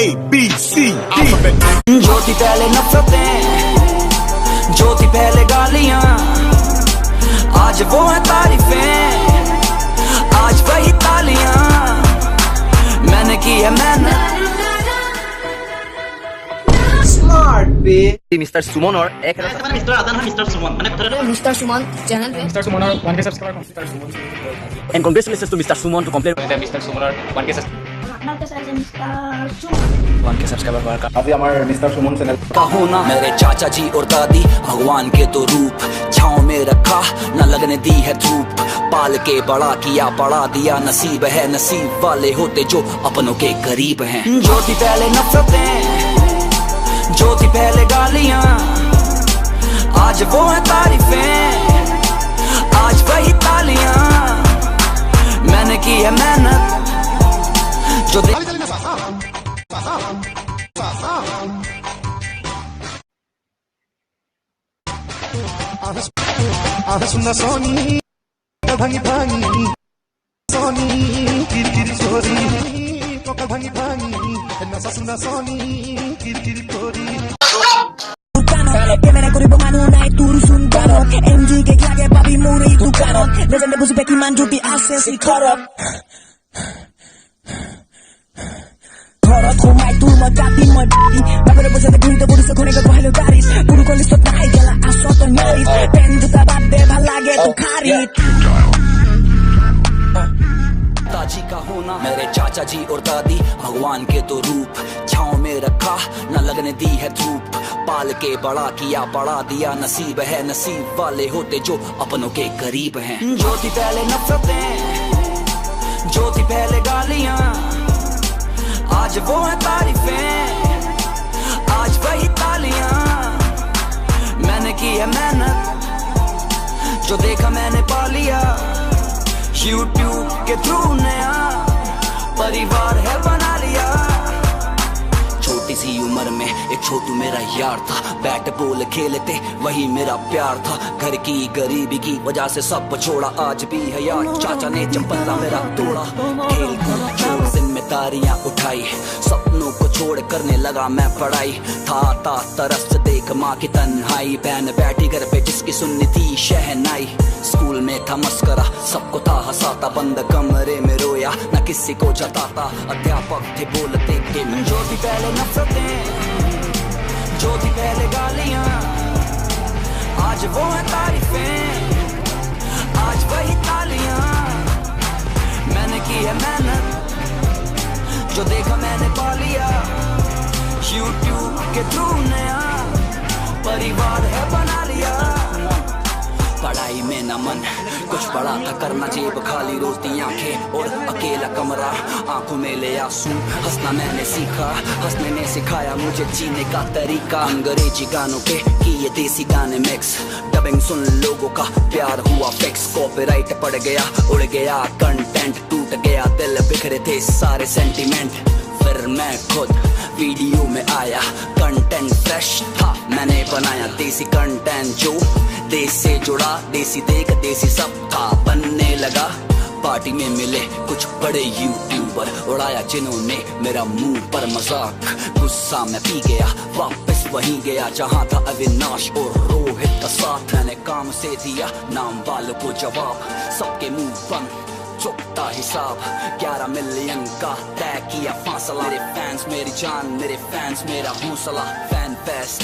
ABCD। जो थी पहले नफरतें, जो थी पहले गालियां, आज वो है तारीफें, आज वही तालियां। मैंने की है मेहनत। स्मार्ट बे मिस्टर सुमन और एक मिस्टर आदन है mister Suman mister Suman channel पे मिस्टर सुमन और 1K subscriber mister Suman and congratulations to Mr. Suman to complete mister Suman और 1K सब्सक्राइबर का अभी हमारे मिस्टर सुमन चैनल का होना मेरे चाचा जी और दादी भगवान के तो रूप, छाँव में रखा न लगने दी है धूप, पाल के बड़ा किया पढ़ा दिया, नसीब है नसीब वाले होते जो अपनों के करीब हैं। जो थी पहले नफरतें, जो थी पहले गालियां, आज वो है तारीफें, आज वही तालियां। मैंने की है मेहनत जो सुना सोनी भांगी भांगी सोनी किरकिरी छोरी कोका भांगी भांगी नसा सुना सोनी किरकिरी छोरी Que me recorribo manuna y turu sundaro MG que clague papi mure y tu caro Legende busu peki manjuti access y cut up Korot kumai tu magati magati Bagore busa de grito buru se konega kohelo garis Buru ko listo tahi jala asoto nyaris Pen juta babbe bhalage tu kharit जी का होना मेरे चाचा जी और दादी भगवान के तो रूप, छाँव में रखा न लगने दी है धूप, पाल के बड़ा किया पढ़ा दिया, नसीब है नसीब वाले होते जो अपनों के करीब हैं। जो थी पहले नफरतें, जो थी पहले गालियां, आज वो है तारीफें, आज वही तालियां। मैंने की है मेहनत जो देखा मैंने पा लिया, YouTube के थ्रू नया परिवार है बना लिया। छोटी सी उम्र में एक छोटू मेरा यार था, बैट बॉल खेलते वही मेरा प्यार था, घर की गरीबी की वजह से सब छोड़ा, आज भी है यार चाचा ने चंपला मेरा तोड़ा। खेल कूद छोड़ जिम्मेदारियां उठाई, सपनों को छोड़ करने लगा मैं पढ़ाई, था तरस देख माँ की तन्हाई, बहन बैठी घर पे जिसकी सुननी थी शहनाई। स्कूल में था मस्करा सबको था हंसाता, बंद कमरे में रोया न किसी को जताता, अध्यापक थे बोलते थे जो थी पहले नफरतें, जो थी पहले गालियां, आज वो है तारीफें, आज वही तालियां। मैंने की है मेहनत जो देखा मैंने पा लिया, YouTube के थ्रू नया परिवार है बना लिया। पढ़ाई में न मन कुछ पढ़ा था करना, जेब खाली रोती आंखें और अकेला कमरा, आंखों में ले आंसू, हंसना मैंने सीखा, हंसने ने सिखाया मुझे जीने का तरीका। अंग्रेजी गानों के किए देसी गाने मिक्स, डबिंग सुन लोगों का प्यार हुआ फिक्स, कॉपीराइट पड़ गया उड़ गया कंटेंट, टूट गया दिल बिखरे थे सारे सेंटीमेंट। फिर मैं खुद वीडियो में आया, कंटेंट फ्रेश था मैंने बनाया, देसी कंटेंट जो देश से जुड़ा, देसी देख देसी सब था बनने लगा। पार्टी में मिले कुछ बड़े यूट्यूबर, उड़ाया जिन्होंने मेरा मुंह पर मजाक, गुस्सा में पी गया वापस वहीं गया जहां था अविनाश और रोहित का साथ। मैंने काम से दिया नाम वालों को जवाब, सबके मुंह बंद चुकता हिसाब, 11 मिलियन का तय किया फासला। मेरे फैंस मेरी जान, मेरे फैंस मेरा हौसला, फैन बेस्ट